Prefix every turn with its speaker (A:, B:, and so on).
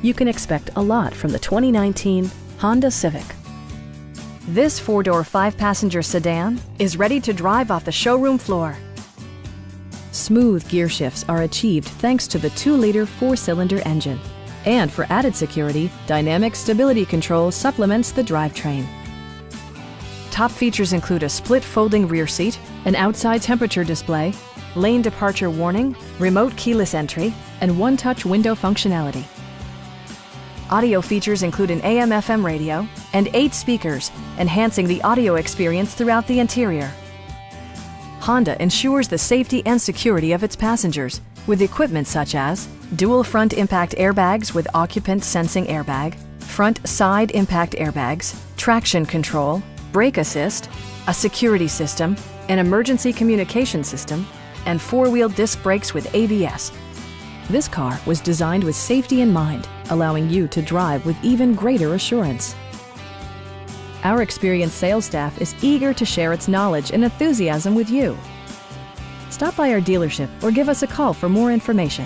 A: You can expect a lot from the 2019 Honda Civic. This four-door, five-passenger sedan is ready to drive off the showroom floor. Smooth gear shifts are achieved thanks to the 2-liter four-cylinder engine. And for added security, dynamic stability control supplements the drivetrain. Top features include a split folding rear seat, an outside temperature display, lane departure warning, remote keyless entry, and one-touch window functionality. Audio features include an AM/FM radio and 8 speakers, enhancing the audio experience throughout the interior. Honda ensures the safety and security of its passengers with equipment such as dual front impact airbags with occupant sensing airbag, front side impact airbags, traction control, brake assist, a security system, an emergency communication system, and 4-wheel disc brakes with ABS. This car was designed with safety in mind, allowing you to drive with even greater assurance. Our experienced sales staff is eager to share its knowledge and enthusiasm with you. Stop by our dealership or give us a call for more information.